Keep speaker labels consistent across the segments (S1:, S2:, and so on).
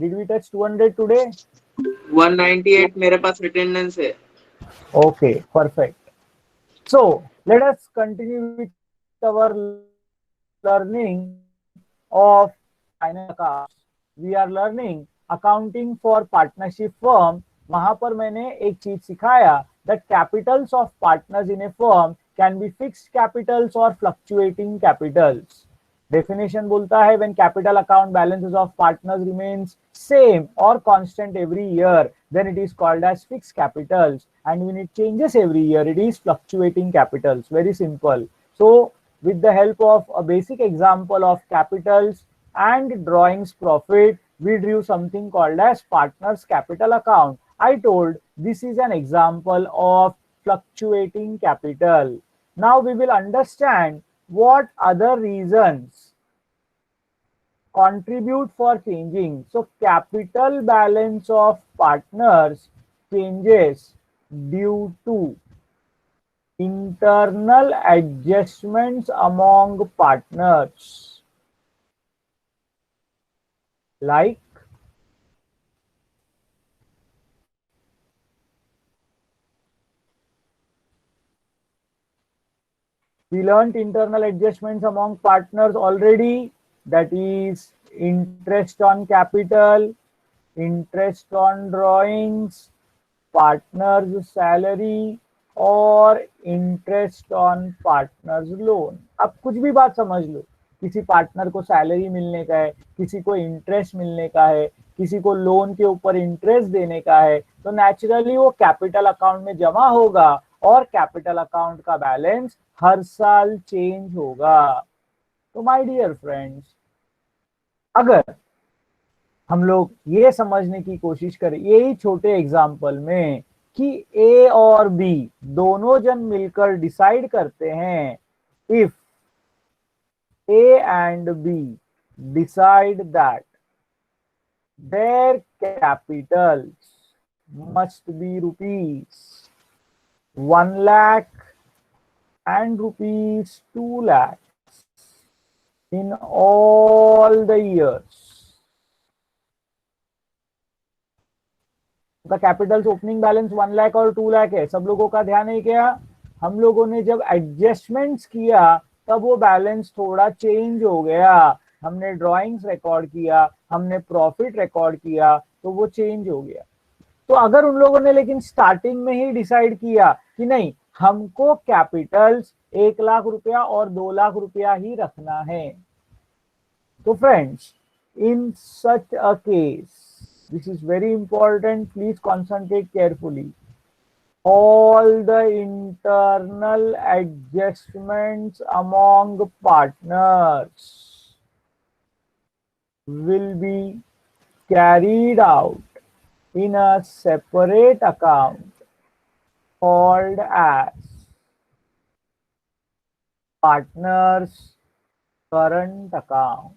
S1: Did we touch 200 today?
S2: 198 मेरे पास attendance है।
S1: Okay, perfect. So let us continue with our learning of finance accounts. We are learning accounting for partnership firm. वहां पर मैंने एक चीज सिखाया that capitals of partners in a firm can be fixed capitals or fluctuating capitals. Definition बोलता है when capital account balances of partners remains same or constant every year, then it is called as fixed capitals, and when it changes every year, it is fluctuating capitals. Very simple. So with the help of a basic example of capitals and drawings profit, we drew something called as partners capital account. I told this is an example of fluctuating capital. Now we will understand what other reasons contribute for changing. So capital balance of partners changes due to internal adjustments among partners, like we learned internal adjustments among partners already, that is interest on capital, interest on drawings, partners salary और interest on partners loan. अब कुछ भी बात समझ लो, किसी partner को salary मिलने का है, किसी को इंटरेस्ट मिलने का है, किसी को लोन के ऊपर इंटरेस्ट देने का है, तो नेचुरली वो कैपिटल अकाउंट में जमा होगा और कैपिटल अकाउंट का बैलेंस हर साल चेंज होगा। तो माय डियर फ्रेंड्स, अगर हम लोग ये समझने की कोशिश करें यही छोटे एग्जाम्पल में कि ए और बी दोनों जन मिलकर डिसाइड करते हैं, if A and be decide that their capitals must be rupees 1 lakh and rupees 2 lakhs in all the years. The capitals opening balance 1 lakh और 2 लाख है। सब लोगों का ध्यान है क्या? हम लोगों ने जब एडजस्टमेंट्स किया तब वो बैलेंस थोड़ा चेंज हो गया। हमने ड्राइंग्स रिकॉर्ड किया, हमने प्रॉफिट रिकॉर्ड किया, तो वो चेंज हो गया। तो अगर उन लोगों ने लेकिन स्टार्टिंग में ही डिसाइड किया कि नहीं, हमको कैपिटल्स 1 लाख रुपया और 2 लाख रुपया ही रखना है, तो friends in such a case, this is very important, please concentrate carefully, all the internal adjustments among partners will be carried out in a separate account called as partners current account.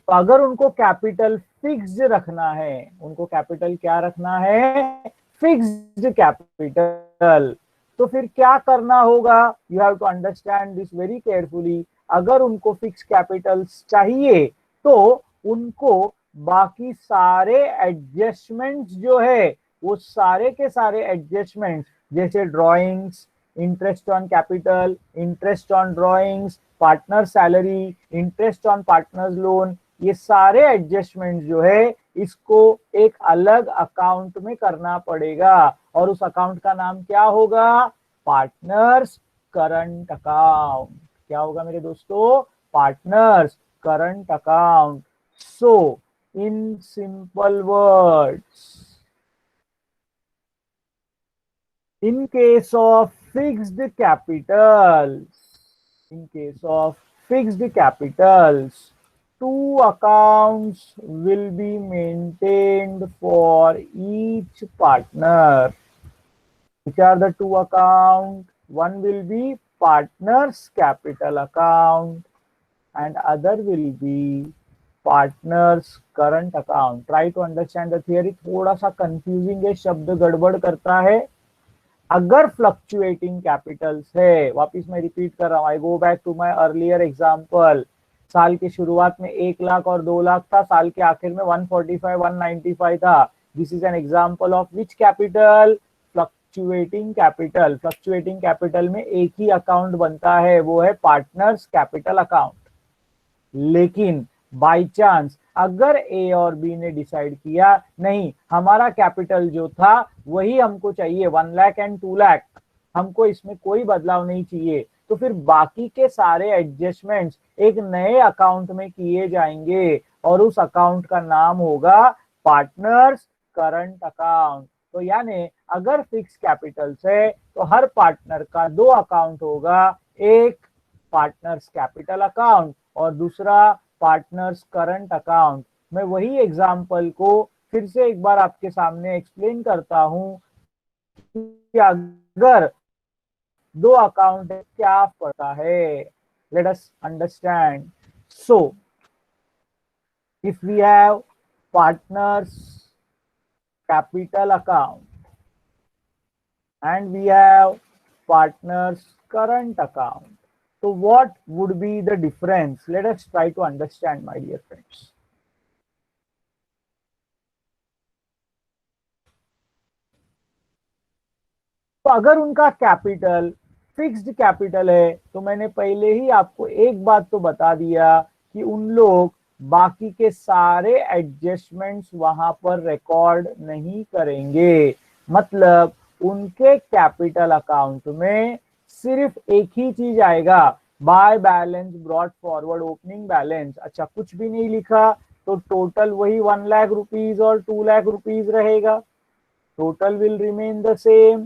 S1: तो अगर उनको capital fixed रखना है, उनको capital क्या रखना है? Fixed capital. तो फिर क्या करना होगा? You have to understand this very carefully. अगर उनको फिक्स कैपिटल्स चाहिए तो उनको बाकी सारे एडजस्टमेंट्स जो है, वो सारे के सारे एडजस्टमेंट्स, जैसे drawings, interest on capital, interest on drawings, partner salary, interest on partners loan, ये सारे एडजस्टमेंट जो है इसको एक अलग अकाउंट में करना पड़ेगा, और उस अकाउंट का नाम क्या होगा? Partners current account. क्या होगा मेरे दोस्तों? Partners current account. So in simple words, in case of fixed capitals, in case of fixed capitals, two accounts will be maintained for each partner. Which are the two accounts? One will be partners capital account and other will be partners current account. Try to understand the theory. थोड़ा सा confusing है, शब्द गड़बड़ करता है। अगर fluctuating Capitals है, वापिस मैं रिपीट कर रहा हूं, I go back to my earlier example, साल के शुरुआत में 1 लाख और 2 लाख था, साल के आखिर में 145 195 था। This is an example of which capital? Fluctuating capital. Fluctuating capital में एक ही अकाउंट बनता है, वो है पार्टनर्स कैपिटल अकाउंट। लेकिन बाय चांस अगर ए और बी ने डिसाइड किया नहीं, हमारा कैपिटल जो था वही हमको चाहिए 1 लाख एंड 2 लाख, हमको इसमें कोई बदलाव नहीं चाहिए, तो फिर बाकी के सारे एडजस्टमेंट्स एक नए अकाउंट में किए जाएंगे और उस अकाउंट का नाम होगा पार्टनर्स करंट अकाउंट। तो यानी अगर फिक्स कैपिटल है तो हर पार्टनर का 2 अकाउंट होगा, एक पार्टनर्स कैपिटल अकाउंट और दूसरा पार्टनर्स करंट अकाउंट। मैं वही एग्जांपल को फिर से एक बार आपके सामने एक्सप्लेन करता हूं कि अगर 2 अकाउंट क्या पड़ता है। Let us understand. So if we have partners capital account and we have partners current account, so what would be the difference? Let us try to understand, my dear friends. तो अगर उनका capital fixed capital है तो मैंने पहले ही आपको एक बात तो बता दिया कि उन लोग बाकी के सारे एडजस्टमेंट्स वहां पर रिकॉर्ड नहीं करेंगे। मतलब उनके कैपिटल अकाउंट में सिर्फ एक ही चीज आएगा, by balance brought forward opening balance. अच्छा, कुछ भी नहीं लिखा तो टोटल वही 1 लाख रुपीज और 2 लाख रुपीज रहेगा, total will remain the same.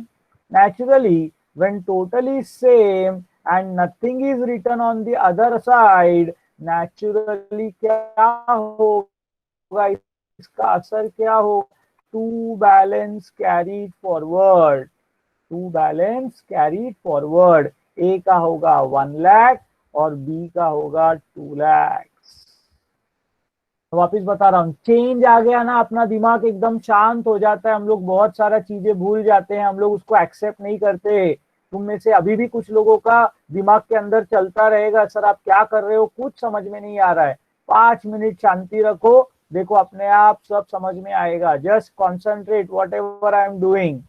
S1: Naturally, when total is same and nothing is written on the other side, naturally क्या होगा, इसका असर क्या होगा? To balance carried forward, to balance carried forward. A का होगा 1 लाख और बी का होगा 2 लाख। वापिस बता रहा हूँ, चेंज आ गया ना, अपना दिमाग एकदम शांत हो जाता है, हम लोग बहुत सारा चीजें भूल जाते हैं, हम लोग उसको एक्सेप्ट नहीं करते। तुम में से अभी भी कुछ लोगों का दिमाग के अंदर चलता रहेगा, सर आप क्या कर रहे हो, कुछ समझ में नहीं आ रहा है। 5 मिनट शांति रखो, देखो अपने आप सब समझ में आएगा। Just concentrate what ever I am doing.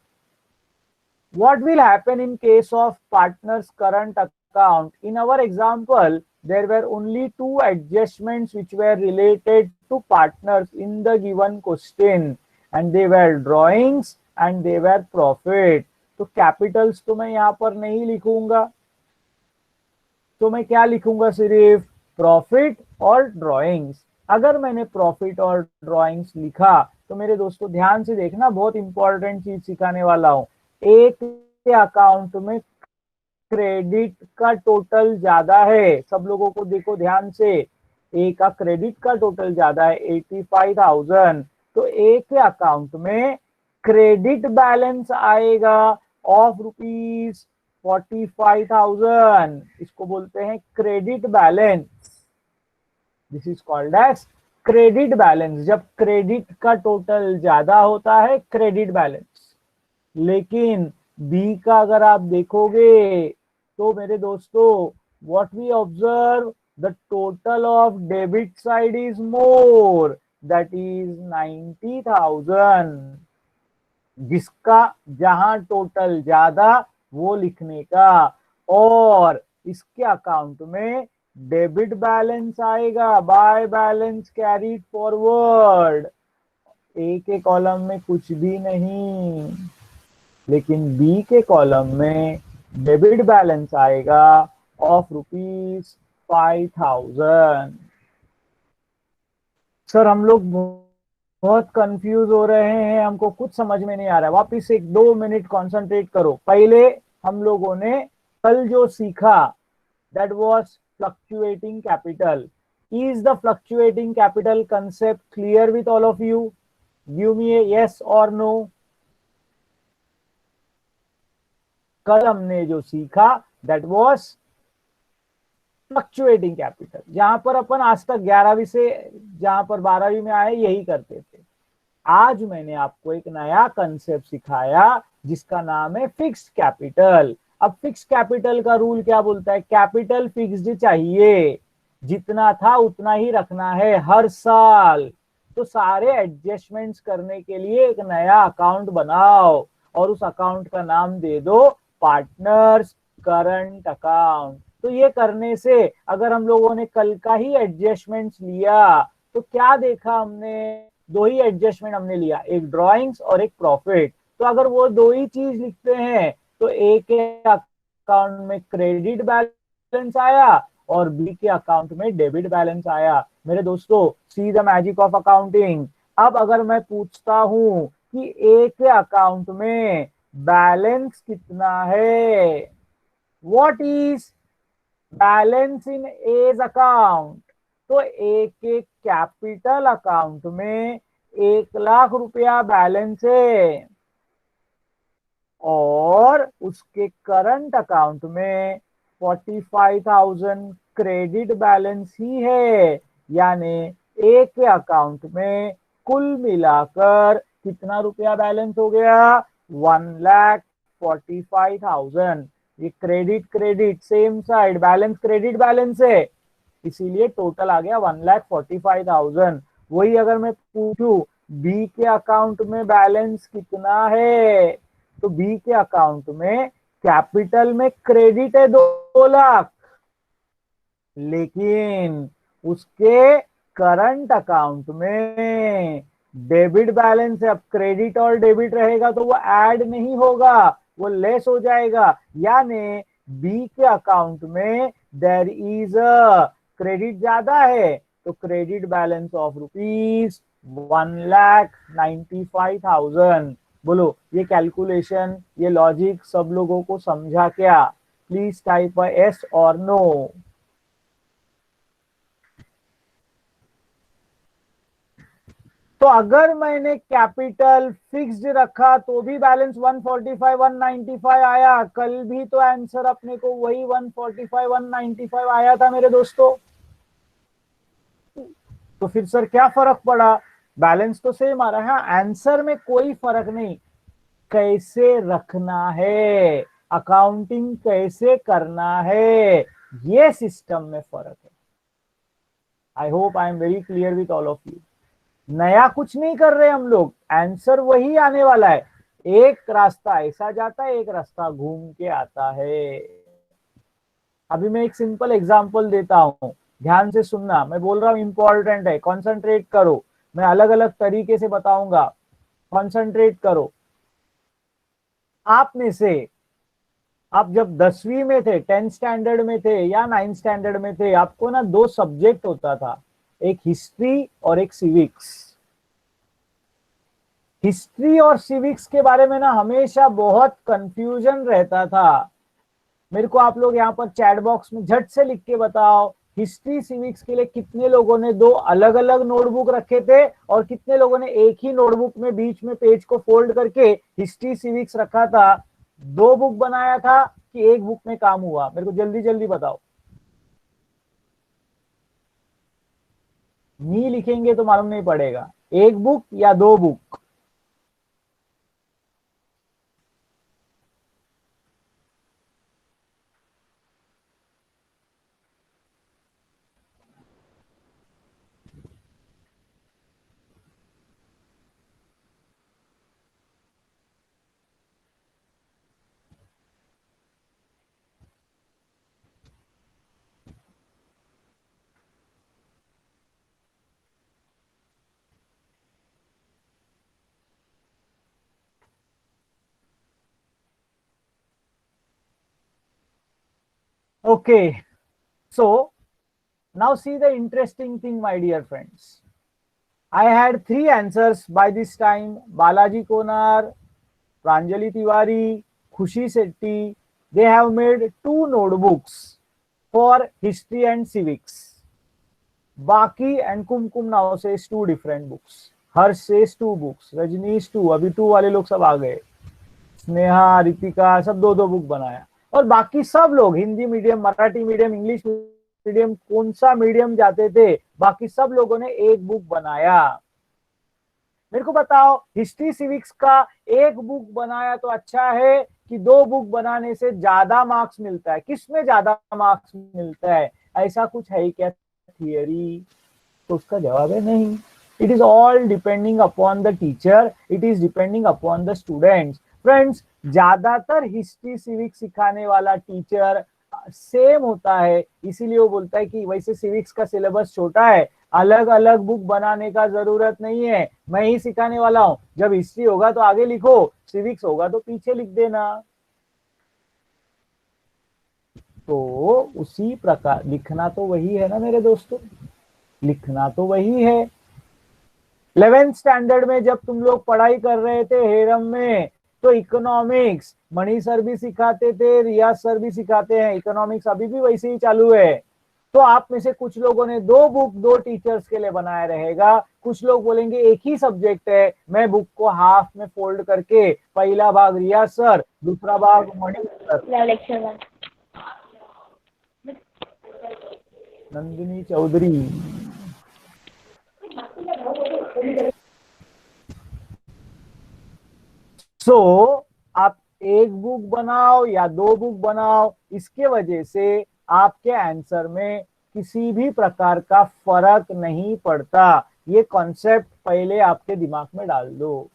S1: What will happen in case of partner's current account? In our example, there were only 2 adjustments which were related to partners in the given question, and they were drawings and they were profit. तो capitals तो मैं यहाँ पर नहीं लिखूंगा, तो मैं क्या लिखूंगा? सिर्फ प्रॉफिट और ड्राइंग्स। अगर मैंने प्रॉफिट और ड्राइंग्स लिखा तो मेरे दोस्तों ध्यान से देखना, बहुत इंपॉर्टेंट चीज सिखाने वाला हूं। एक के अकाउंट में क्रेडिट का टोटल ज्यादा है, सब लोगों को देखो ध्यान से, ए का क्रेडिट का टोटल ज्यादा है 85,000, तो ए के अकाउंट में क्रेडिट बैलेंस आएगा ऑफ रुपीज 45,000। इसको बोलते हैं credit balance. This is called as credit balance. जब क्रेडिट का टोटल ज्यादा होता है क्रेडिट बैलेंस। लेकिन बी का अगर आप देखोगे तो मेरे दोस्तों, what we observe, the total of debit side is more, that is 90,000। जिसका जहां टोटल ज्यादा वो लिखने का, और इसके अकाउंट में डेबिट बैलेंस आएगा, बाय बैलेंस कैरीड फॉरवर्ड। ए के कॉलम में कुछ भी नहीं, लेकिन बी के कॉलम में डेबिट बैलेंस आएगा ऑफ रुपीज 5,000। सर हम लोग बहुत कंफ्यूज हो रहे हैं, हमको कुछ समझ में नहीं आ रहा है। वापिस 1-2 मिनट कंसंट्रेट करो। पहले हम लोगों ने कल जो सीखा, that was fluctuating capital. Is the fluctuating capital concept clear with all of you? Give me A yes और नो। कल हमने जो सीखा दैट वाज फ्लक्चुएटिंग कैपिटल, जहां पर अपन आज तक 11वीं से जहां पर 12वीं में आए यही करते थे। आज मैंने आपको एक नया कंसेप्ट सिखाया जिसका नाम है फिक्स्ड कैपिटल। अब फिक्स्ड कैपिटल का रूल क्या बोलता है? कैपिटल फिक्स्ड चाहिए, जितना था उतना ही रखना है हर साल। तो सारे एडजस्टमेंट्स करने के लिए एक नया अकाउंट बनाओ और उस अकाउंट का नाम दे दो पार्टनर्स करंट अकाउंट। तो ये करने से अगर हम लोगों ने कल का ही एडजस्टमेंट्स लिया तो क्या देखा हमने, दो ही एडजस्टमेंट हमने लिया, एक ड्रॉइंग्स और एक प्रॉफिट। तो अगर वो दो ही चीज लिखते हैं तो ए के अकाउंट में क्रेडिट बैलेंस आया और बी के अकाउंट में डेबिट बैलेंस आया। मेरे दोस्तों, see the magic of accounting. अब अगर मैं पूछता हूं कि ए के अकाउंट में बैलेंस कितना है, what is balance in A's account, तो ए के कैपिटल अकाउंट में 1 लाख रुपया बैलेंस है और उसके करंट अकाउंट में 45,000 क्रेडिट बैलेंस ही है। यानी ए के अकाउंट में कुल मिलाकर कितना रुपया बैलेंस हो गया, 1,45,000। ये credit credit same side, balance credit balance है, इसीलिए टोटल आ गया 1,45,000। वही अगर मैं पूछूं बी के अकाउंट में बैलेंस कितना है, तो बी के अकाउंट में कैपिटल में क्रेडिट है 2 लाख, लेकिन उसके करंट अकाउंट में डेबिट बैलेंस है। अब क्रेडिट और डेबिट रहेगा तो वो ऐड नहीं होगा, वो लेस हो जाएगा। यानी बी के अकाउंट में देयर इज अ क्रेडिट ज्यादा है, तो क्रेडिट बैलेंस ऑफ रुपीज 1,95,000। बोलो ये कैलकुलेशन, ये लॉजिक सब लोगों को समझा क्या? प्लीज टाइप एस और नो। तो अगर मैंने कैपिटल फिक्स्ड रखा तो भी बैलेंस 145 195 आया, कल भी तो आंसर अपने को वही 145 195 आया था मेरे दोस्तों। तो फिर सर क्या फर्क पड़ा, बैलेंस तो सेम आ रहा है। हाँ, आंसर में कोई फर्क नहीं, कैसे रखना है, अकाउंटिंग कैसे करना है, ये सिस्टम में फर्क है। I hope I am very clear with all of you. नया कुछ नहीं कर रहे हम लोग, आंसर वही आने वाला है। एक रास्ता ऐसा जाता है, एक रास्ता घूम के आता है। अभी मैं एक सिंपल एग्जांपल देता हूं, ध्यान से सुनना, मैं बोल रहा हूं इंपॉर्टेंट है, कंसंट्रेट करो। मैं अलग अलग तरीके से बताऊंगा, कंसंट्रेट करो। आप में से, आप जब 10वीं में थे, 10th स्टैंडर्ड में थे या 9th स्टैंडर्ड में थे, आपको ना 2 सब्जेक्ट होता था, एक हिस्ट्री और एक सिविक्स। हिस्ट्री और सिविक्स के बारे में ना हमेशा बहुत कंफ्यूजन रहता था। मेरे को आप लोग यहाँ पर चैट बॉक्स में झट से लिख के बताओ, हिस्ट्री सिविक्स के लिए कितने लोगों ने 2 अलग-अलग नोटबुक रखे थे और कितने लोगों ने एक ही नोटबुक में बीच में पेज को फोल्ड करके हिस्ट्री सिविक्स रखा था? 2 बुक बनाया था कि एक बुक में काम हुआ? मेरे को जल्दी जल्दी बताओ। नहीं लिखेंगे तो मालूम नहीं पड़ेगा, 1 बुक या 2 book? Okay, so now see the interesting thing, my dear friends. I had 3 answers by this time. Balaji Konar, Pranjali Tiwari, Khushi Setti, they have made 2 notebooks for history and civics. Baki and Kumkum now says 2 different books. Harsh says 2 books. Rajneesh 2. अभी 2 वाले लोग सब आ गए। स्नेहा, रितिका, सब 2-2 book बनाया। और बाकी सब लोग Hindi medium, Marathi medium, English medium, कौन सा मीडियम जाते थे, बाकी सब लोगों ने 1 बुक बनाया। मेरे को बताओ, हिस्ट्री सिविक्स का 1 बुक बनाया तो अच्छा है कि 2 बुक बनाने से ज्यादा मार्क्स मिलता है? किसमें ज्यादा मार्क्स मिलता है? ऐसा कुछ है क्या थियरी? तो उसका जवाब है नहीं. It is all depending upon the teacher, it is depending upon the students. Friends, ज्यादातर हिस्ट्री सिविक्स सिखाने वाला टीचर सेम होता है, इसीलिए वो बोलता है कि वैसे सिविक्स का सिलेबस छोटा है, अलग अलग बुक बनाने का जरूरत नहीं है, मैं ही सिखाने वाला हूं. जब हिस्ट्री होगा तो आगे लिखो, सिविक्स होगा तो पीछे लिख देना. तो उसी प्रकार लिखना तो वही है ना मेरे दोस्तों, लिखना तो वही है. 11th स्टैंडर्ड में जब तुम लोग पढ़ाई कर रहे थे हेरम में, तो इकोनॉमिक्स मणि सर भी सिखाते थे, रियाज सर भी सिखाते हैं, इकोनॉमिक्स अभी भी वैसे ही चालू है. तो आप में से कुछ लोगों ने दो बुक दो टीचर्स के लिए बनाया रहेगा, कुछ लोग बोलेंगे एक ही सब्जेक्ट है, मैं बुक को हाफ में फोल्ड करके पहला भाग रियाज सर, दूसरा भाग मणि सर. नंदिनी चौधरी. सो आप एक बुक बनाओ या दो बुक बनाओ, इसके वजह से आपके आंसर में किसी भी प्रकार का फर्क नहीं पड़ता. ये कॉन्सेप्ट पहले आपके दिमाग में डाल दो.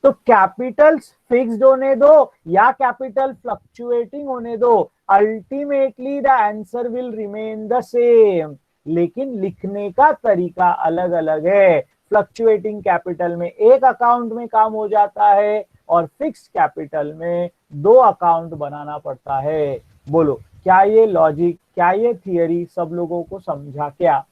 S1: तो कैपिटल्स फिक्स्ड होने दो या कैपिटल फ्लक्चुएटिंग होने दो, ultimately the answer will remain the same, लेकिन लिखने का तरीका अलग अलग है. फ्लक्चुएटिंग कैपिटल में एक अकाउंट में काम हो जाता है और फिक्स कैपिटल में दो अकाउंट बनाना पड़ता है. बोलो, क्या ये लॉजिक, क्या ये थियरी सब लोगों को समझा क्या?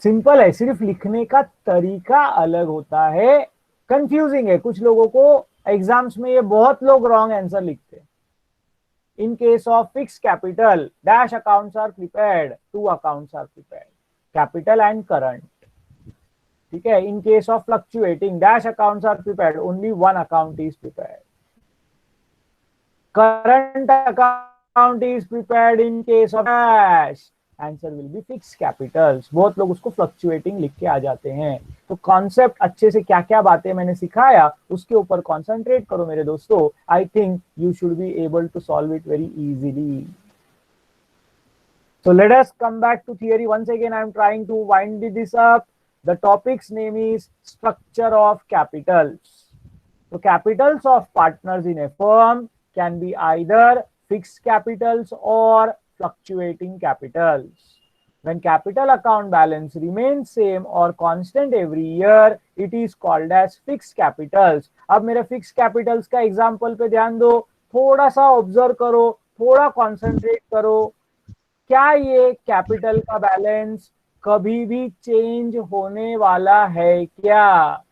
S1: सिंपल है, सिर्फ लिखने का तरीका अलग होता है. कंफ्यूजिंग है कुछ लोगों को, एग्जाम्स में ये बहुत लोग रॉन्ग आंसर लिखते हैं. In case of fix capital dash accounts are prepared, two accounts are prepared, capital and current. ठीक है. In case of fluctuating dash accounts are prepared, only one account is prepared. Current account is prepared in case of dash, answer will be fix capitals. बहुत लोग उसको fluctuating लिख के आ जाते हैं. तो कॉन्सेप्ट अच्छे से क्या क्या बातें मैंने सिखाया उसके ऊपर कॉन्सेंट्रेट करो मेरे दोस्तों. I think you should be able to solve it very easily. So let us come back to theory once again. I am trying to wind this up. The topic's name is structure of capitals. So capitals of partners in a firm can be either fixed capitals or fluctuating capitals. When capital account balance remains same or constant every year, it is called as fixed capitals. अब मेरे fixed capitals का example पे ध्यान दो, थोड़ा सा observe करो, थोड़ा कॉन्सेंट्रेट करो. क्या ये कैपिटल का बैलेंस कभी भी चेंज होने वाला है क्या?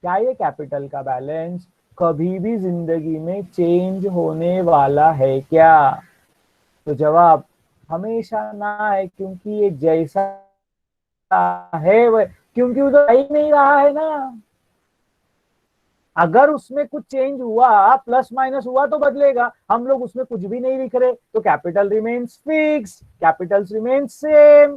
S1: क्या ये कैपिटल का बैलेंस कभी भी जिंदगी में चेंज होने वाला है क्या? तो जवाब हमेशा ना है, क्योंकि ये जैसा है वह, क्योंकि वो तो ही नहीं रहा है ना. अगर उसमें कुछ चेंज हुआ, प्लस माइनस हुआ तो बदलेगा. हम लोग उसमें कुछ भी नहीं लिख रहे, तो capital remains fix, Capitals remains same.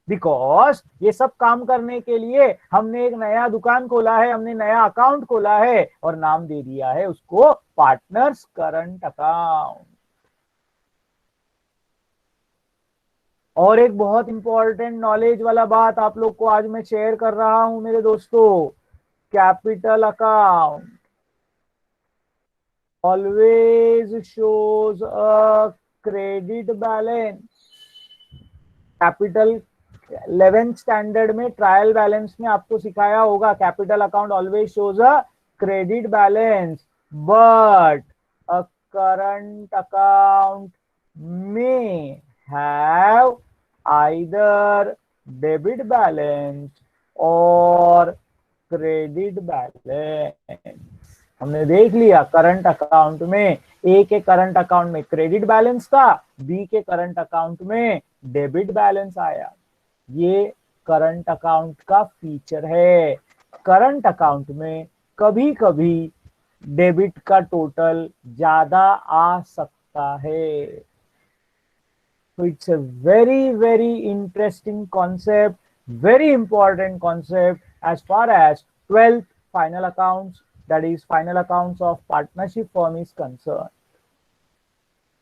S1: Because ये सब काम करने के लिए हमने एक नया दुकान खोला है, हमने नया अकाउंट खोला है और नाम दे दिया है उसको पार्टनर्स करंट अकाउंट. और एक बहुत इंपॉर्टेंट नॉलेज वाला बात आप लोग को आज मैं शेयर कर रहा हूं मेरे दोस्तों. Capital account always shows a credit balance. Capital 11th standard में ट्रायल बैलेंस में आपको सिखाया होगा, capital account always shows a credit balance, but a current account में हैव आइदर डेबिट बैलेंस और क्रेडिट बैलेंस. हमने देख लिया करंट अकाउंट में, ए के करंट अकाउंट में क्रेडिट बैलेंस था, बी के करंट अकाउंट में डेबिट बैलेंस आया. ये करंट अकाउंट का फीचर है. करंट अकाउंट में कभी कभी डेबिट का टोटल ज्यादा आ सकता है. तो it's a very very interesting concept, very important concept as far as 12th final accounts that is final accounts of partnership firm is concerned.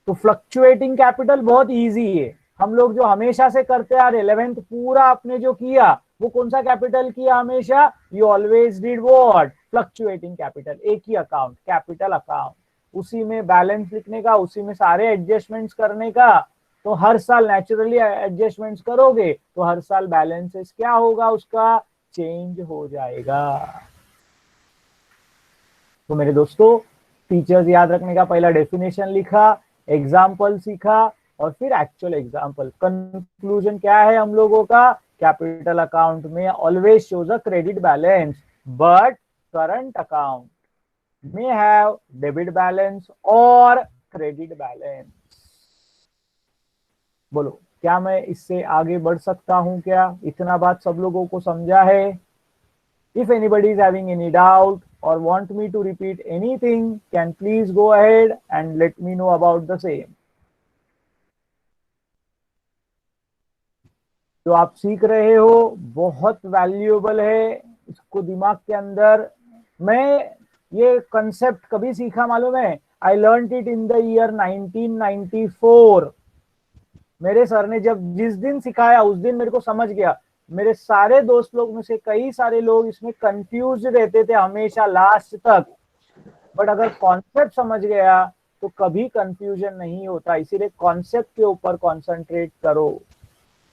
S1: तो फ्लक्चुएटिंग कैपिटल बहुत इजी है, हम लोग जो हमेशा से करते आ रहे 11th पूरा आपने जो किया वो कौन सा कैपिटल किया हमेशा, you always did what, fluctuating capital, एक ही अकाउंट कैपिटल अकाउंट, उसी में बैलेंस लिखने का, उसी में सारे एडजस्टमेंट्स करने का। तो हर साल नेचुरली एडजस्टमेंट्स करोगे तो हर साल बैलेंसेस क्या होगा, उसका चेंज हो जाएगा। तो मेरे दोस्तों फीचर्स याद रखने का, पहला डेफिनेशन लिखा, एग्जाम्पल सीखा और फिर एक्चुअल एग्जाम्पल। कंक्लूजन क्या है हम लोगों का, कैपिटल अकाउंट में always shows a credit balance but current account may have debit balance or credit balance। बोलो क्या मैं इससे आगे बढ़ सकता हूं क्या, इतना बात सब लोगों को समझा है? If anybody is having any doubt or want me to repeat anything, can please go ahead and let me know about the same। जो आप सीख रहे हो बहुत वैल्यूएबल है, इसको दिमाग के अंदर, मैं ये कंसेप्ट कभी सीखा मालूम है, I learn it in the year 1994। मेरे सर ने जब जिस दिन सिखाया उस दिन मेरे को समझ गया। मेरे सारे दोस्त लोग में से कई सारे लोग इसमें कंफ्यूज रहते थे हमेशा लास्ट तक, बट अगर कॉन्सेप्ट समझ गया तो कभी कंफ्यूजन नहीं होता। इसीलिए कॉन्सेप्ट के ऊपर कॉन्संट्रेट करो,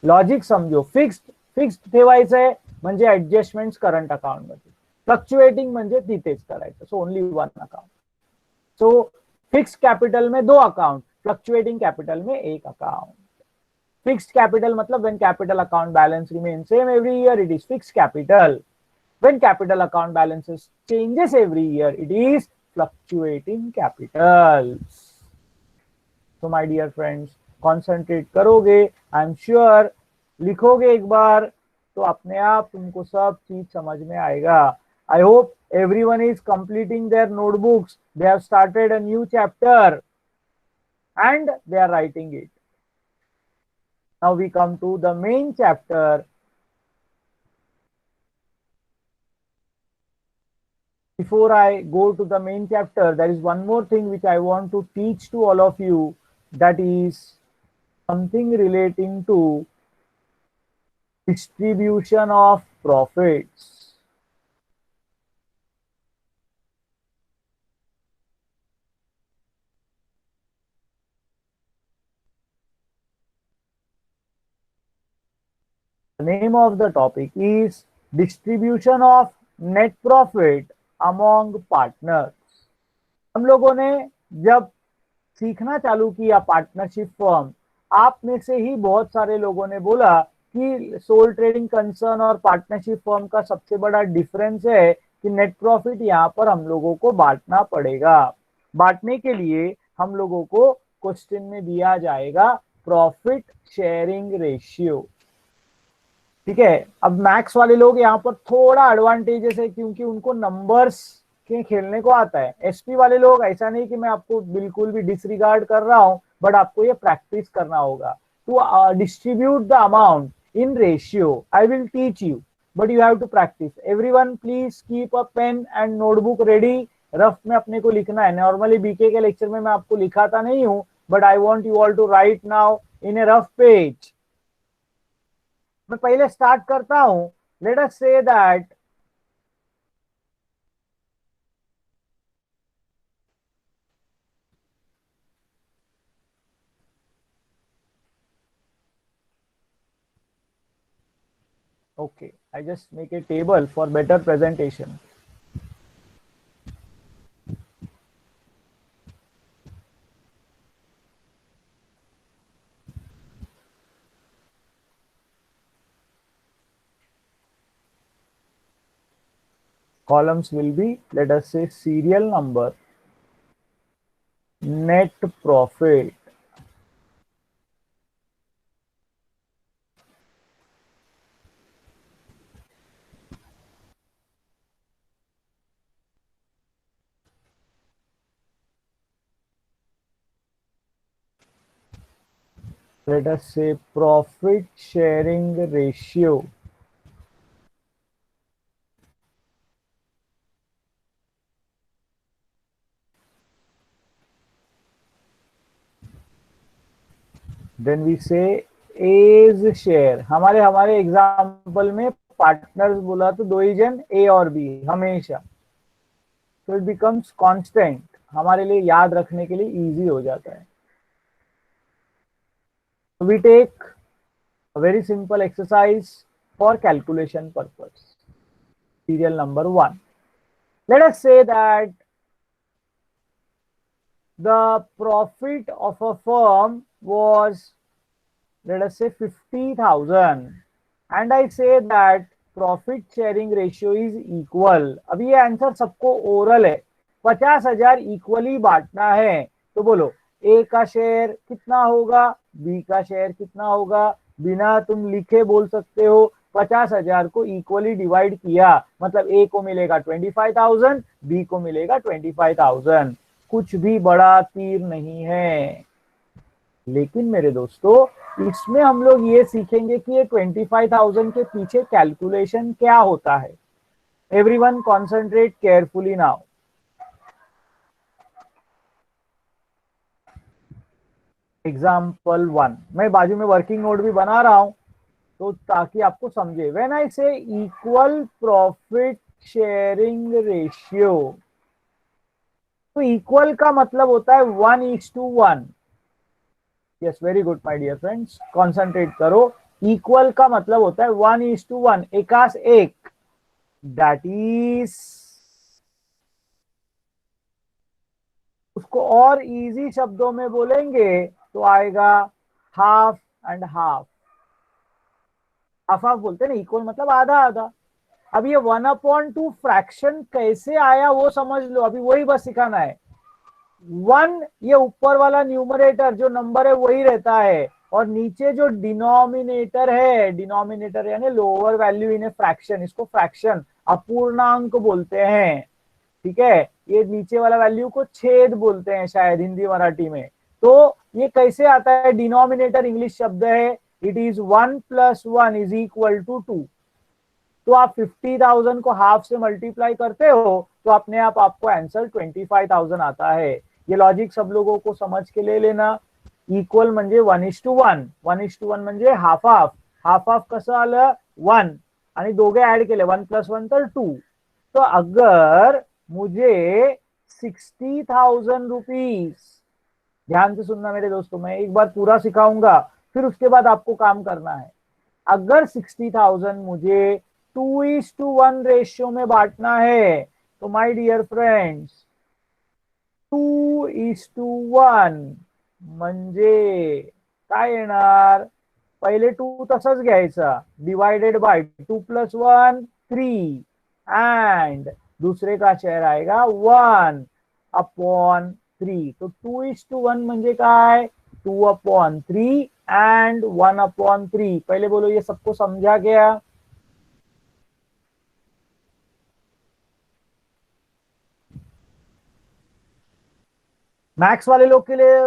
S1: लॉजिक समझो। फिक्स्ड ठेवायचंय म्हणजे ऍडजस्टमेंट्स करंट अकाउंट मध्ये, फ्लक्चुएटिंग म्हणजे तिथेच करायचं, सो ओनली वन अकाउंट। सो फिक्स्ड कैपिटल में 2 अकाउंट, फ्लक्चुएटिंग कैपिटल में 1 अकाउंट। फिक्स्ड कैपिटल मतलब when capital account balance remain same every year it is fixed capital, when capital account balances changes every year it is fluctuating capital. तो my dear friends concentrate करोगे, I am sure लिखोगे एक बार तो अपने आप तुमको सब चीज समझ में आएगा। I hope everyone is completing their notebooks, they have started a new chapter and they are writing it। Now we come to the main chapter। Before I go to the main chapter, there is one more thing which I want to teach to all of you, that is something relating to distribution of profits। The name of the topic is distribution of net profit among partners। हम लोगों ने जब सीखना चालू किया partnership firm, आप में से ही बहुत सारे लोगों ने बोला कि सोल ट्रेडिंग कंसर्न और पार्टनरशिप फर्म का सबसे बड़ा डिफरेंस है कि नेट प्रॉफिट यहाँ पर हम लोगों को बांटना पड़ेगा। बांटने के लिए हम लोगों को क्वेश्चन में दिया जाएगा प्रॉफिट शेयरिंग रेशियो। ठीक है, अब मैक्स वाले लोग यहाँ पर थोड़ा एडवांटेजेस है क्योंकि उनको नंबर्स के खेलने को आता है। एसपी वाले लोग ऐसा नहीं कि मैं आपको बिल्कुल भी डिसरिगार्ड कर रहा हूं, बट आपको ये प्रैक्टिस करना होगा to distribute the amount in ratio. I will teach you but you have to practice. Everyone please keep a pen and notebook ready, rough में अपने को लिखना है। नॉर्मली बीके के लेक्चर में मैं आपको लिखाता नहीं हूं, but I want you all to write now in a rough page. मैं पहले स्टार्ट करता हूं। Let us say that okay, I just make a table for better presentation। columns will be, let us say, serial number, net profit, let us say profit sharing ratio, then we say as share. हमारे example में partners बोला तो दो ही जन, ए और B हमेशा, तो it becomes constant, हमारे लिए याद रखने के लिए इजी हो जाता है। We take a very simple exercise for calculation purpose. Serial number 1, let us say that the profit of a firm was, let us say, 50,000, and I say that profit sharing ratio is equal। अभी ये answer सबको oral है, 50,000 equally बांटना है, तो बोलो ए का share कितना होगा, बी का शेयर कितना होगा। बिना तुम लिखे बोल सकते हो 50,000 को इक्वली डिवाइड किया, मतलब ए को मिलेगा 25,000, बी को मिलेगा 25,000। कुछ भी बड़ा तीर नहीं है। लेकिन मेरे दोस्तों, इसमें हम लोग ये सीखेंगे कि ये 25,000 के पीछे कैलकुलेशन क्या होता है। Everyone concentrate carefully now. Example 1, मैं बाजू में वर्किंग नोट भी बना रहा हूं, तो ताकि आपको समझे। When I say equal profit sharing ratio, तो इक्वल का मतलब होता है 1:1। Yes, very good my dear friends, concentrate करो। इक्वल का मतलब होता है 1:1, एकास एक, दैट इज, उसको और इजी शब्दों में बोलेंगे तो आएगा half and half. Half half बोलते हैं ना, इक्वल मतलब आधा आधा। अब ये 1/2 फ्रैक्शन कैसे आया वो समझ लो, अभी वही बस सिखाना है। 1, ये ऊपर वाला न्यूमरेटर जो नंबर है वही रहता है, और नीचे जो डिनोमिनेटर है, डिनोमिनेटर यानी lower value in a fraction, इसको फ्रैक्शन अपूर्णांक बोलते हैं। ठीक है, ये नीचे वाला वैल्यू को छेद बोलते हैं शायद हिंदी मराठी में। तो ये कैसे आता है, डिनोमिनेटर इंग्लिश शब्द है, इट इज 1 + 1 = 2। तो आप 50,000 को हाफ से मल्टीप्लाई करते हो तो अपने आप आपको आंसर 25,000 आता है। ये लॉजिक सब लोगों को समझ के ले लेना। इक्वल म्हणजे 1:1, 1:1 म्हणजे हाफ हाफ, हाफ हाफ कसं आलं 1, आणि दोघे ऍड केले 1 + 1 तर 2। तो अगर मुझे 60,000 रुपीज, ध्यान से सुनना मेरे दोस्तों, मैं एक बार पूरा सिखाऊंगा, फिर उसके बाद आपको काम करना है। अगर 60,000 मुझे 2:1 रेशियो में बांटना है, तो माय डियर फ्रेंड्स 2:1 म्हणजे काय येणार, पहिले 2 तसंच घ्यायचा, डिवाइडेड बाय 2 + 1 3, एंड दूसरे का शेयर आएगा 1/3। तो 2:1 म्हणजे काय, 2/3 एंड 1/3। पहले बोलो ये सबको समझा गया। मैथ्स वाले लोग के लिए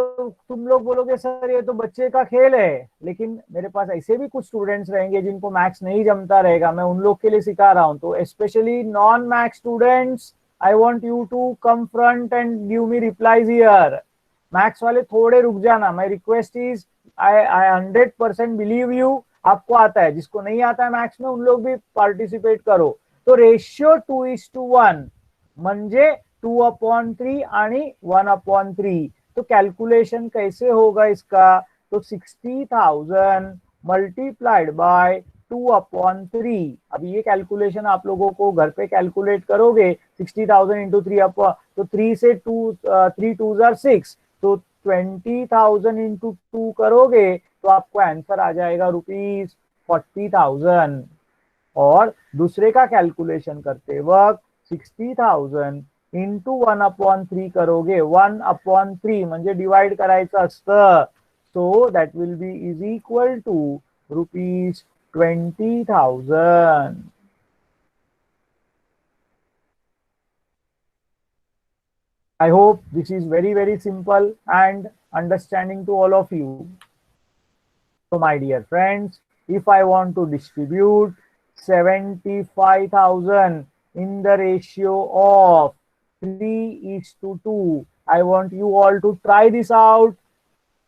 S1: तुम लोग बोलोगे सर ये तो बच्चे का खेल है, लेकिन मेरे पास ऐसे भी कुछ स्टूडेंट्स रहेंगे जिनको मैथ्स नहीं जमता रहेगा, मैं उन लोग के लिए सिखा रहा हूं। तो specially non maths students, I want you to come front and give me replies here. Maths वाले थोड़े रुक जाना, my request is, I 100% believe you, आपको आता है। जिसको नहीं आता है मैथ्स में, उन लोग भी पार्टिसिपेट करो। तो रेशियो 2:1 म्हणजे 2/3 आणि 1/3। तो कैलकुलेशन कैसे होगा इसका, तो 60,000 मल्टीप्लाइड बाय 2/3। अब ये कैलकुलेशन आप लोगों को घर पे कैलकुलेट करोगे, 60,000 इंटू 3, तो 3 से 2, 3 2 जार 6, तो 20,000 इंटू 2 करोगे तो आपको आंसर आ जाएगा ₹40,000। और दूसरे का कैलकुलेशन करते वक्त 60,000 इंटू 1/3 करोगे, 1/3 म्हणजे डिवाइड करायचं असतं। So that will be is equal to ₹20,000। I hope this is very, very simple and understanding to all of you. So my dear friends, if I want to distribute 75,000 in the ratio of 3:2, I want you all to try this out.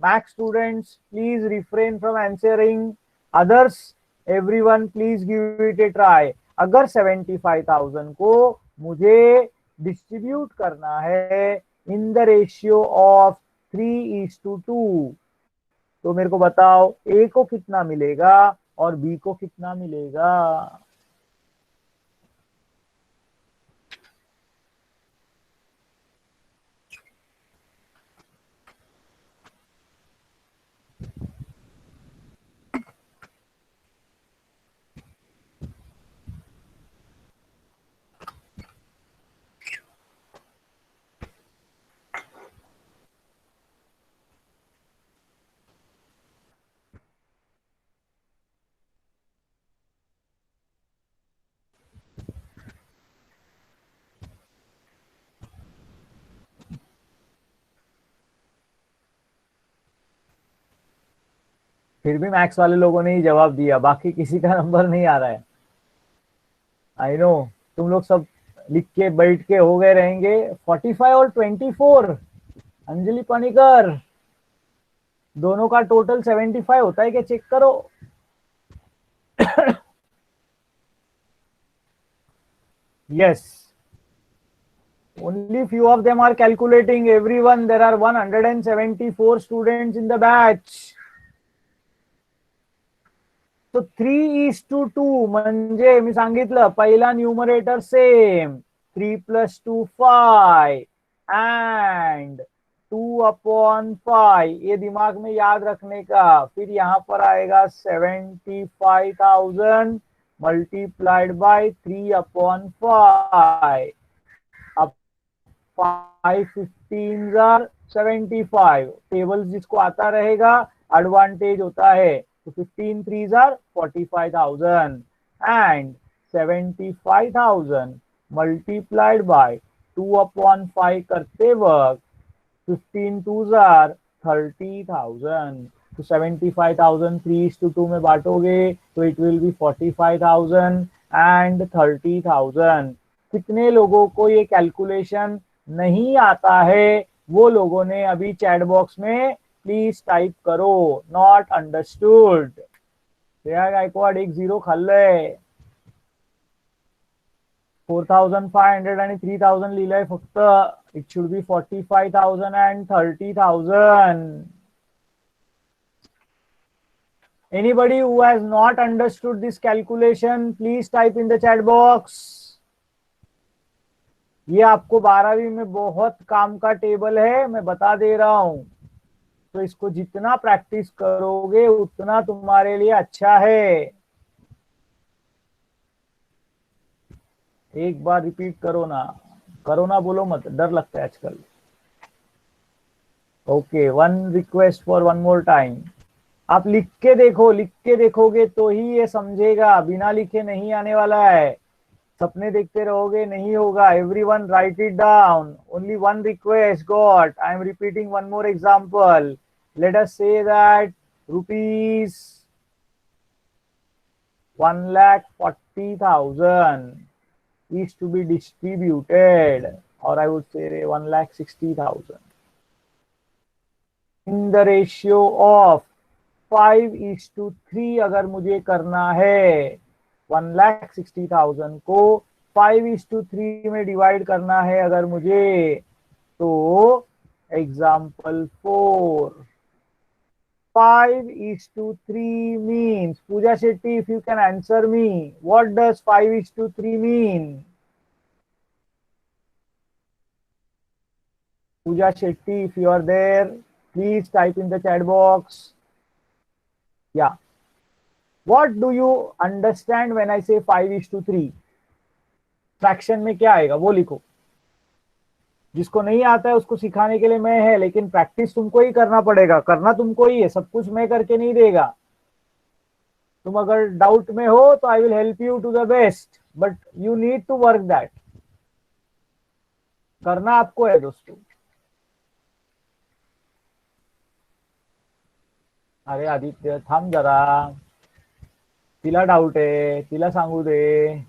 S1: Max students, please refrain from answering. Others, everyone, please give it a try. अगर 75,000 को मुझे distribute करना है in the ratio of 3:2, तो मेरे को बताओ ए को कितना मिलेगा और बी को कितना मिलेगा। फिर भी मैथ्स वाले लोगों ने ही जवाब दिया, बाकी किसी का नंबर नहीं आ रहा है। आई नो तुम लोग सब लिख के बैठ के हो गए रहेंगे 45 और 24। अंजलि पनिकर, दोनों का टोटल 75 होता है क्या, चेक करो। Yes, only few of them are calculating. Everyone, there are 174 students in the batch. तो 3:2 म्हणजे मी सांगितलं पहिला न्यूमरेटर सेम 3 + 2 5 एंड 2/5, ये दिमाग में याद रखने का। फिर यहाँ पर आएगा 75,000 मल्टीप्लाइड बाय 3/5। अब 5 15 * 75 टेबल जिसको आता रहेगा एडवांटेज होता है। तो 15 3 45,000 and 75,000 मल्टीप्लाइड बाय 2/5 करते वक्त 15 2 30,000। तो 75,000 3:2 में बांटोगे तो इट विल बी 45,000 एंड 30,000। कितने लोगों को ये कैलकुलेशन नहीं आता है वो लोगों ने अभी चैट बॉक्स में प्लीज टाइप करो नॉट अंडरस्टूड। श्रेया गायकवाड एक 0 खाल्लंय। 4,500 आणि 3,000 लिहिलंय फक्त। It should be 45,000 and 30,000. Anybody who has not understood this calculation, please type in the chat box. ये आपको 12वीं में बहुत काम का टेबल है, मैं बता दे रहा हूं। तो इसको जितना प्रैक्टिस करोगे उतना तुम्हारे लिए अच्छा है। एक बार रिपीट करो ना बोलो मत, डर लगता है आजकल। Okay, one request for one more time. आप लिख के देखो, लिख के देखोगे तो ही ये समझेगा, बिना लिखे नहीं आने वाला है। सपने देखते रहोगे नहीं होगा। Everyone right it down. Only one request got. I am repeating one more example. Late us say that rupees 1,40,000 is to be distributed, or I would say 1,60,000 in the ratio of 5:3। अगर मुझे करना है 1,60,000 को 5:3 में divide करना है अगर मुझे, तो example 4 5:3 means, Pooja Shetty, if you can answer me, what does 5:3 mean? Pooja Shetty, if you are there, please type in the chat box. Yeah. What do you understand when I say 5:3? Fraction में क्या आएगा वो लिखो। जिसको नहीं आता है उसको सिखाने के लिए मैं है, लेकिन प्रैक्टिस तुमको ही करना पड़ेगा। करना तुमको ही है, सब कुछ मैं करके नहीं देगा। तुम अगर डाउट में हो तो I will help you to the best, but you need to work that. करना आपको है दोस्तों। अरे आदित्य थांब जरा, तिला डाउट आहे, तिला सांगू दे।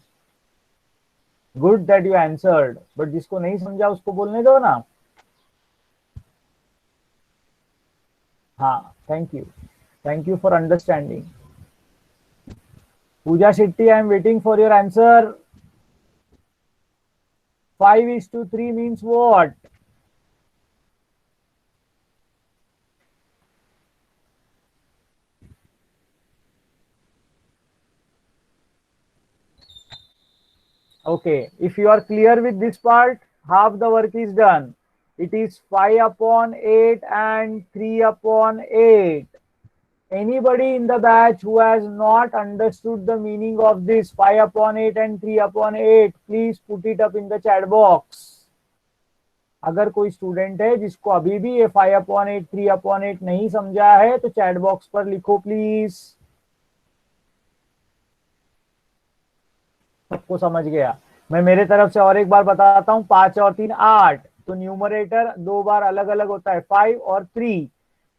S1: Good that you answered, but जिसको नहीं समझा उसको बोलने दो ना। हाँ, thank you for understanding. Pooja Shetty, I am waiting for your answer. 5:3 means what? Okay, if you are clear with this part, half the work is done. It is 5/8 and 3/8. Anybody in the batch who has not understood the meaning of this 5/8 and 3/8, please put it up in the chat box. अगर कोई student है जिसको अभी भी ये 5/8 3/8 नहीं समझा है तो चैट बॉक्स पर लिखो प्लीज. सबको समझ गया? मैं मेरे तरफ से और एक बार बताता हूं. 5 और 3 8, तो न्यूमरेटर दो बार अलग अलग होता है, 5 और 3.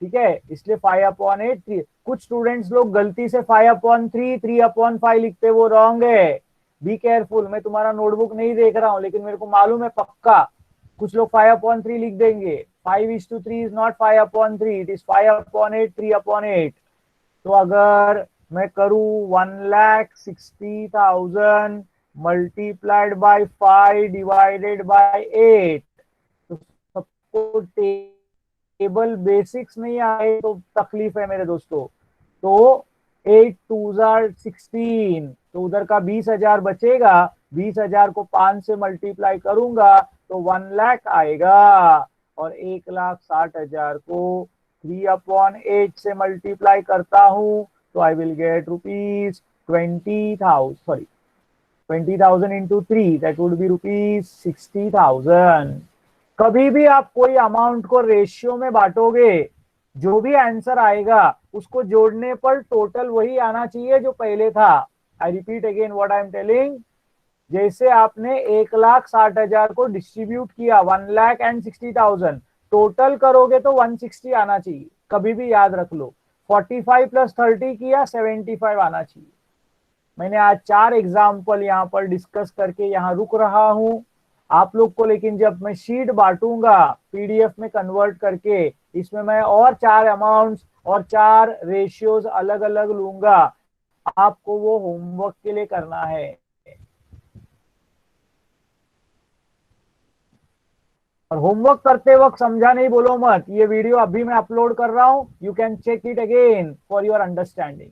S1: ठीक है, इसलिए 5/8 3. कुछ स्टूडेंट्स लोग गलती से 5/3 3/5 लिखते, वो रॉन्ग है. Be careful. मैं तुम्हारा नोटबुक नहीं देख रहा हूं, लेकिन मेरे को मालूम है पक्का कुछ लोग 5/3 लिख देंगे. 5:3 इज नॉट 5/3, इट इज 5/8 3/8. तो अगर मैं करूं 1,60,000 मल्टीप्लाइड बाय 5 डिवाइडेड बाय 8, तो सबको टेबल बेसिक्स नहीं आए तो तकलीफ है मेरे दोस्तों. तो 8 2 16, तो उधर का 20,000 बचेगा. 20,000 को 5 से मल्टीप्लाई करूंगा तो 1 लाख आएगा. और 1,60,000 को 3/8 से मल्टीप्लाई करता हूं तो I will get rupees 20,000. Sorry, 20,000 into 3, that would be rupees 60,000. कभी भी आप कोई अमाउंट को रेशियो में बांटोगे, जो भी आंसर आएगा उसको जोड़ने पर टोटल वही आना चाहिए जो पहले था. I repeat again what I am telling. जैसे आपने 1,60,000 को डिस्ट्रीब्यूट किया 1,60,000, टोटल करोगे तो 160 आना चाहिए. कभी भी याद रख लो. 45 प्लस 30 किया 75 आना चाहिए. मैंने आज 4 एग्जाम्पल यहाँ पर डिस्कस करके यहाँ रुक रहा हूँ आप लोग को. लेकिन जब मैं शीट बांटूंगा पीडीएफ में कन्वर्ट करके, इसमें मैं और 4 अमाउंट्स और 4 रेशियोज अलग अलग लूंगा. आपको वो होमवर्क के लिए करना है. और होमवर्क करते वक्त समझा नहीं बोलो मत. ये वीडियो अभी मैं अपलोड कर रहा हूं, you can check it again for your understanding.